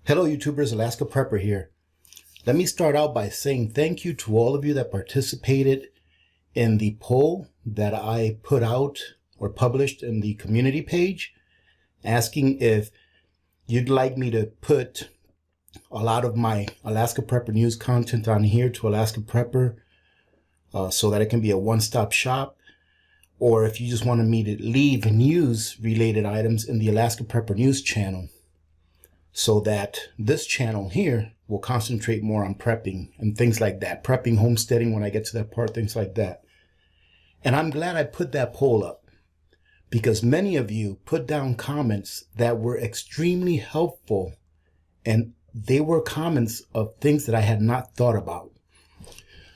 Hello YouTubers, Alaska Prepper here. Let me start out by saying thank you to all of you that participated in the poll that I put out or published in the community page, asking if you'd like me to put a lot of my Alaska Prepper news content on here to Alaska Prepper so that it can be a one-stop shop, or if you just wanted me to leave news related items in the Alaska Prepper news channel, so that this channel here will concentrate more on prepping and things like that. Prepping, homesteading, when I get to that part, things like that. And I'm glad I put that poll up because many of you put down comments that were extremely helpful, and they were comments of things that I had not thought about.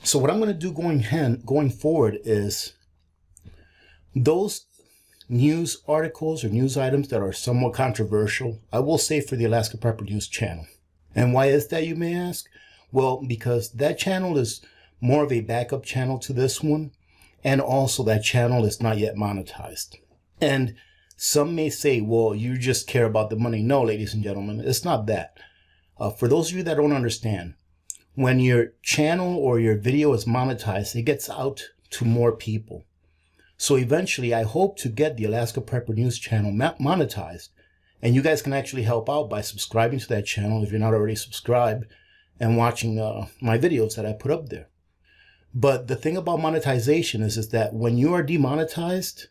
So what I'm going to do going forward is those news articles or news items that are somewhat controversial, I will save for the Alaska Prepper News channel. And why is that, you may ask? Well, because that channel is more of a backup channel to this one, and also that channel is not yet monetized. And some may say, well, you just care about the money. No, ladies and gentlemen, it's not that. For those of you that don't understand, when your channel or your video is monetized, it gets out to more people. So eventually, I hope to get the Alaska Prepper News channel monetized. And you guys can actually help out by subscribing to that channel if you're not already subscribed and watching my videos that I put up there. But the thing about monetization is that when you are demonetized,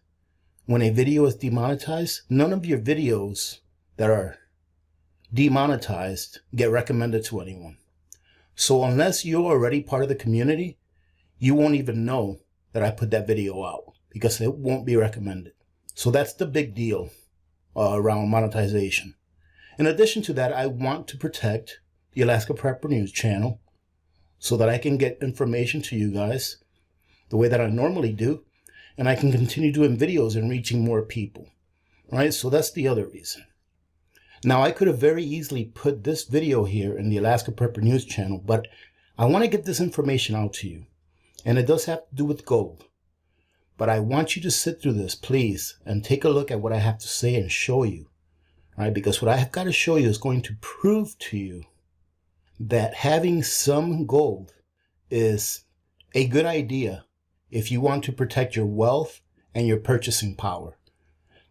when a video is demonetized, none of your videos that are demonetized get recommended to anyone. So unless you're already part of the community, you won't even know that I put that video out, because it won't be recommended. So that's the big deal around monetization. In addition to that, I want to protect the Alaska Prepper News channel so that I can get information to you guys the way that I normally do, and I can continue doing videos and reaching more people, right? So that's the other reason. Now, I could have very easily put this video here in the Alaska Prepper News channel, but I want to get this information out to you, and it does have to do with gold. But I want you to sit through this, please, and take a look at what I have to say and show you, right? Because what I have got to show you is going to prove to you that having some gold is a good idea if you want to protect your wealth and your purchasing power.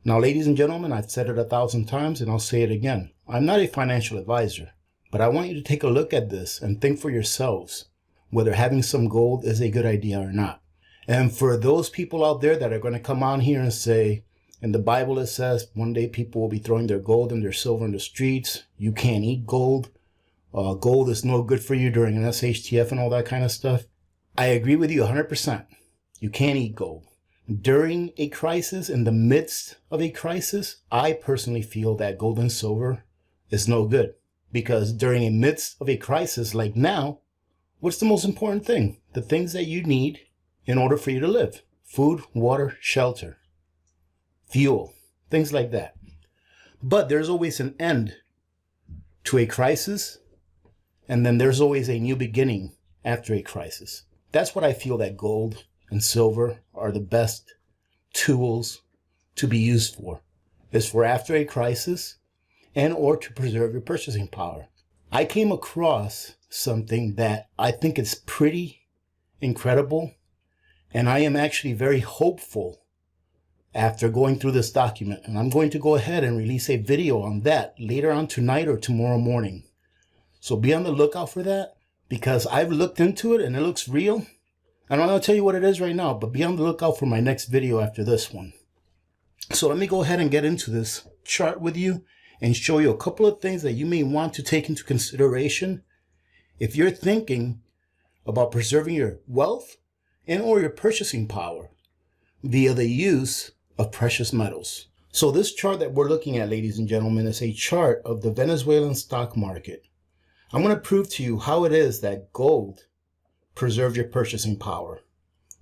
Now, ladies and gentlemen, I've said it 1,000 times and I'll say it again. I'm not a financial advisor, but I want you to take a look at this and think for yourselves whether having some gold is a good idea or not. And for those people out there that are going to come on here and say, in the Bible it says one day people will be throwing their gold and their silver in the streets. You can't eat gold. Gold is no good for you during an SHTF and all that kind of stuff. I agree with you 100%. You can't eat gold. During a crisis, in the midst of a crisis, I personally feel that gold and silver is no good. Because during a midst of a crisis like now, what's the most important thing? The things that you need in order for you to live: food, water, shelter, fuel, things like that. But there's always an end to a crisis, and then there's always a new beginning after a crisis. That's what I feel that gold and silver are the best tools to be used for, is for after a crisis and or to preserve your purchasing power. I came across something that I think is pretty incredible, and I am actually very hopeful after going through this document. And I'm going to go ahead and release a video on that later on tonight or tomorrow morning. So be on the lookout for that, because I've looked into it and it looks real. And I'm going to tell you what it is right now, but be on the lookout for my next video after this one. So let me go ahead and get into this chart with you and show you a couple of things that you may want to take into consideration if you're thinking about preserving your wealth and or your purchasing power via the use of precious metals. So this chart that we're looking at, ladies and gentlemen, is a chart of the Venezuelan stock market. I'm going to prove to you how it is that gold preserves your purchasing power.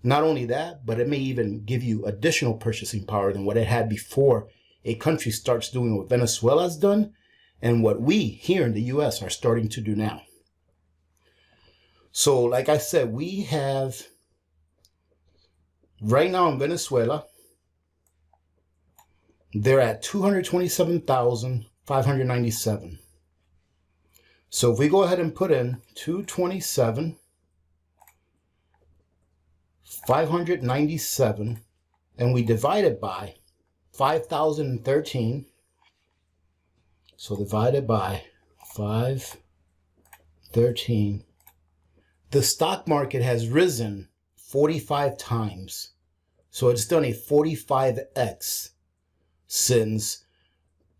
Not only that, but it may even give you additional purchasing power than what it had before a country starts doing what Venezuela's done and what we here in the US are starting to do now. So like I said, we have right now in Venezuela, they're at 227,597. So if we go ahead and put in 227,597 and we divide it by 5,013, so divided by 513, the stock market has risen 45 times. So it's done a 45x since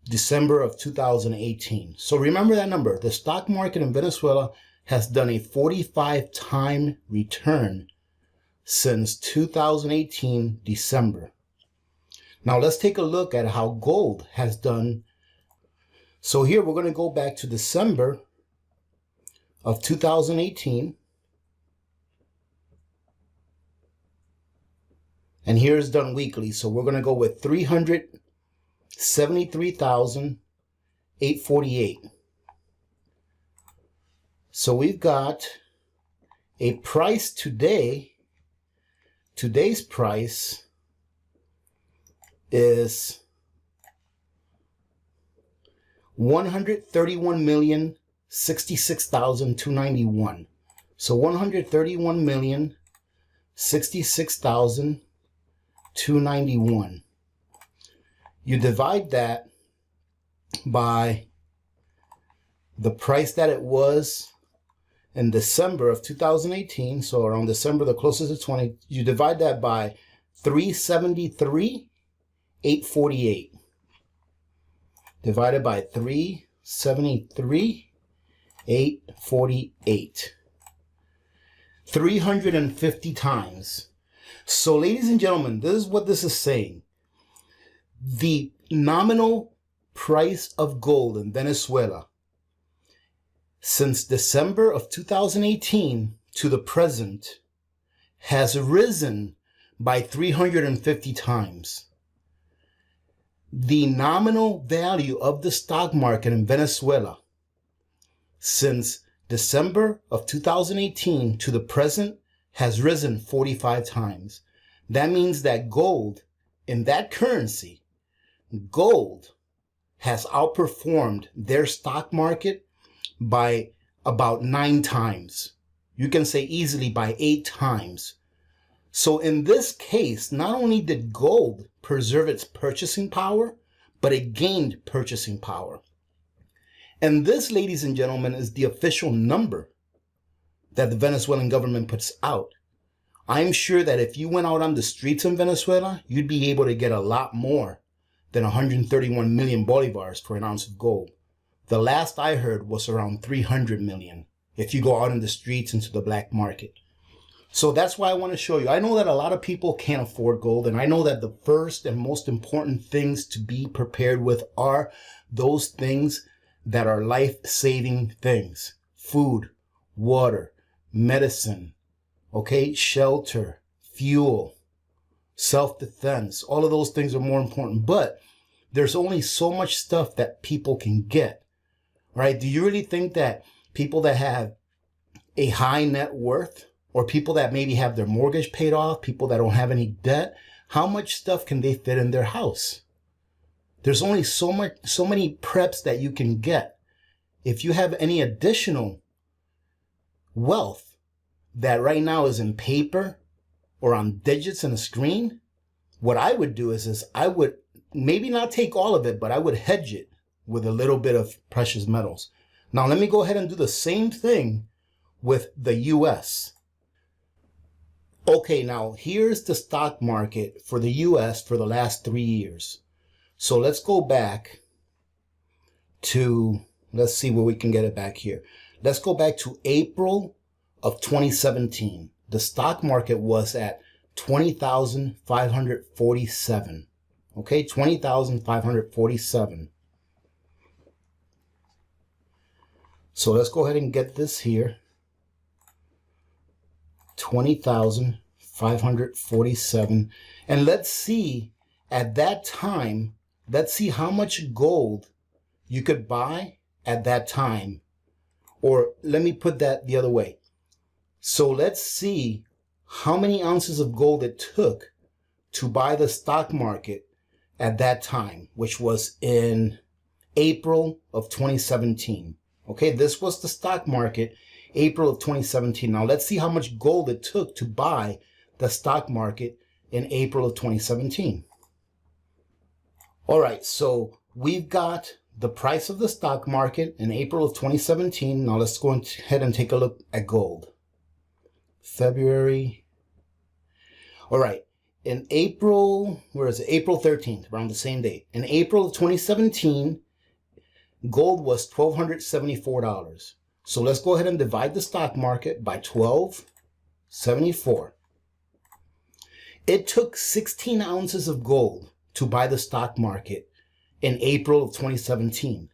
December of 2018. So remember that number. The stock market in Venezuela has done a 45-time return since 2018 December. Now let's take a look at how gold has done. So here we're going to go back to December of 2018. And here's done weekly. So we're going to go with 373,848. So we've got a price today. Today's price is 131,066,291. So 131,066,291. You divide that by the price that it was in December of 2018. So around December, the closest to 20, you divide that by 373,848. Divided by 373,848. 350 times. So ladies and gentlemen, this is what this is saying. The nominal price of gold in Venezuela since December of 2018 to the present has risen by 350 times. The nominal value of the stock market in Venezuela since December of 2018 to the present has risen 45 times. That means that gold, in that currency, gold has outperformed their stock market by about 9 times. You can say easily by 8 times. So in this case, not only did gold preserve its purchasing power, but it gained purchasing power. And this, ladies and gentlemen, is the official number that the Venezuelan government puts out. I'm sure that if you went out on the streets in Venezuela, you'd be able to get a lot more than 131 million bolivars for an ounce of gold. The last I heard was around 300 million if you go out in the streets into the black market. So that's why I want to show you. I know that a lot of people can't afford gold, and I know that the first and most important things to be prepared with are those things that are life-saving things. Food, water, medicine, okay, shelter, fuel, self-defense. All of those things are more important, but there's only so much stuff that people can get, right? Do you really think that people that have a high net worth, or people that maybe have their mortgage paid off, people that don't have any debt, how much stuff can they fit in their house? There's only so many preps that you can get. If you have any additional wealth that right now is in paper or on digits in a screen, what I would do is I would maybe not take all of it, but I would hedge it with a little bit of precious metals. Now let me go ahead and do the same thing with the US. Okay, now here's the stock market for the US for the last 3 years. So let's go back to, let's see where we can get it back here. Let's go back to April of 2017. The stock market was at 20,547. Okay, 20,547. So let's go ahead and get this here. 20,547. And let's see at that time, let's see how much gold you could buy at that time. Or let me put that the other way. So let's see how many ounces of gold it took to buy the stock market at that time, which was in April of 2017. Okay, this was the stock market, April of 2017. Now let's see how much gold it took to buy the stock market in April of 2017. All right, so we've got the price of the stock market in April of 2017. Now let's go ahead and take a look at gold. February. All right, in April, where is it? April 13th, around the same date. In April of 2017, gold was $1,274. So let's go ahead and divide the stock market by 1274. It took 16 ounces of gold to buy the stock market in April of 2017.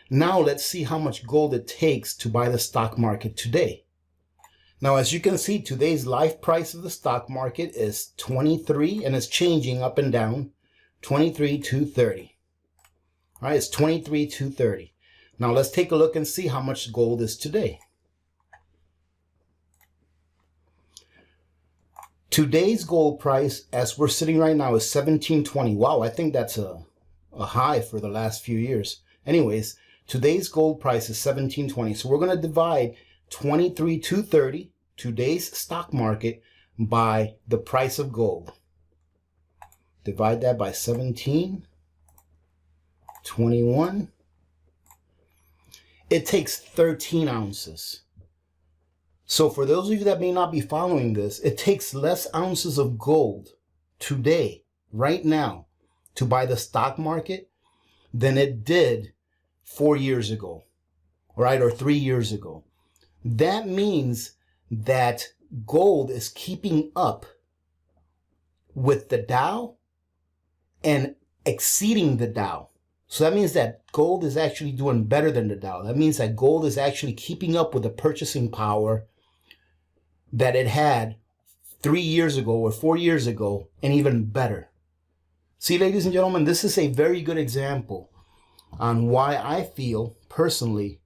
Now let's see how much gold it takes to buy the stock market today. Now, as you can see, today's live price of the stock market is 23, and it's changing up and down, 23,230. All right, it's 23,230. Now let's take a look and see how much gold is today. Today's gold price, as we're sitting right now, is $1,720. Wow, I think that's a high for the last few years. Anyways, today's gold price is $1,720. So we're going to divide 23,230, today's stock market, by the price of gold. Divide that by 1721. It takes 13 ounces. So for those of you that may not be following this, it takes less ounces of gold today, right now, to buy the stock market than it did 4 years ago, right, or 3 years ago. That means that gold is keeping up with the Dow and exceeding the Dow. So that means that gold is actually doing better than the Dow. That means that gold is actually keeping up with the purchasing power that it had 3 years ago or 4 years ago, and even better. See, ladies and gentlemen, this is a very good example on why I feel personally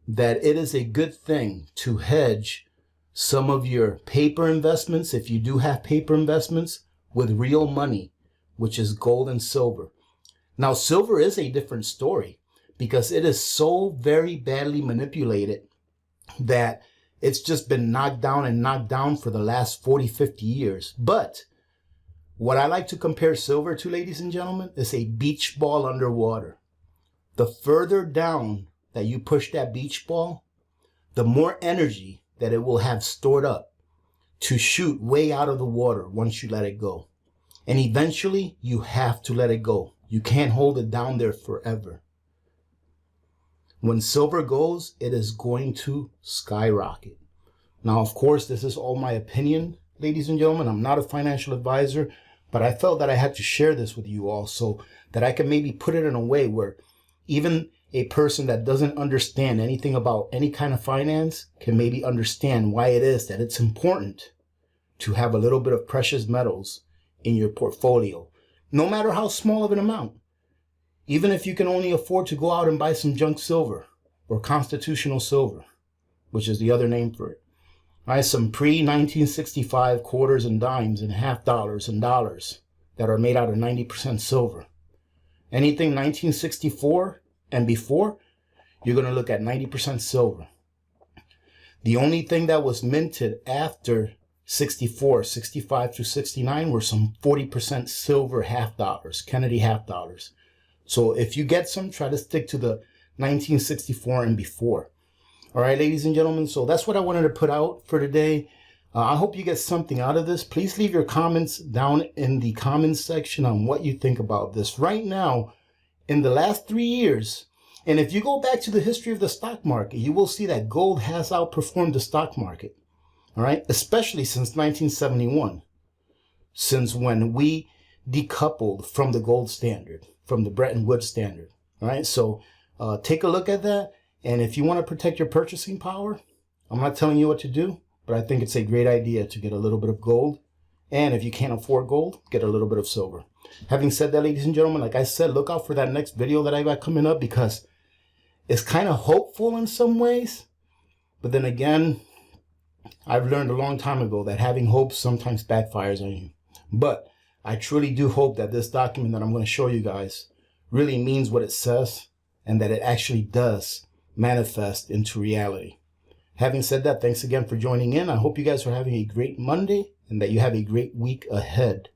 that it is a good thing to hedge some of your paper investments, if you do have paper investments, with real money, which is gold and silver. Now, silver is a different story because it is so very badly manipulated that it's just been knocked down for the last 40, 50 years. But what I like to compare silver to, ladies and gentlemen, is a beach ball underwater. The further down that you push that beach ball, the more energy that it will have stored up to shoot way out of the water once you let it go. And eventually, you have to let it go. You can't hold it down there forever. When silver goes, it is going to skyrocket. Now, of course, this is all my opinion, ladies and gentlemen. I'm not a financial advisor, but I felt that I had to share this with you all so that I can maybe put it in a way where even a person that doesn't understand anything about any kind of finance can maybe understand why it is that it's important to have a little bit of precious metals in your portfolio, no matter how small of an amount. Even if you can only afford to go out and buy some junk silver or constitutional silver, which is the other name for it. Right, some pre-1965 quarters and dimes and half dollars and dollars that are made out of 90% silver. Anything 1964 and before, you're going to look at 90% silver. The only thing that was minted after 64, 65 to 69 were some 40% silver half dollars, Kennedy half dollars. So if you get some, try to stick to the 1964 and before. All right, ladies and gentlemen, so that's what I wanted to put out for today. I hope you get something out of this. Please leave your comments down in the comments section on what you think about this. Right now, in the last 3 years, and if you go back to the history of the stock market, you will see that gold has outperformed the stock market. All right, especially since 1971, since when we decoupled from the gold standard, from the Bretton Woods standard. All right, so take a look at that. And if you want to protect your purchasing power, I'm not telling you what to do, but I think it's a great idea to get a little bit of gold. And if you can't afford gold, get a little bit of silver. Having said that, ladies and gentlemen, like I said, look out for that next video that I got coming up because it's kind of hopeful in some ways. But then again, I've learned a long time ago that having hope sometimes backfires on you. But I truly do hope that this document that I'm going to show you guys really means what it says and that it actually does manifest into reality. Having said that, thanks again for joining in. I hope you guys are having a great Monday and that you have a great week ahead.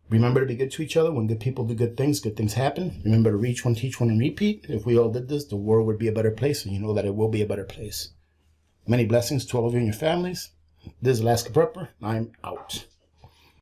Remember to be good to each other. When good people do good things happen. Remember to reach one, teach one, and repeat. If we all did this, the world would be a better place, and you know that it will be a better place. Many blessings to all of you and your families. This is Alaska Prepper. I'm out.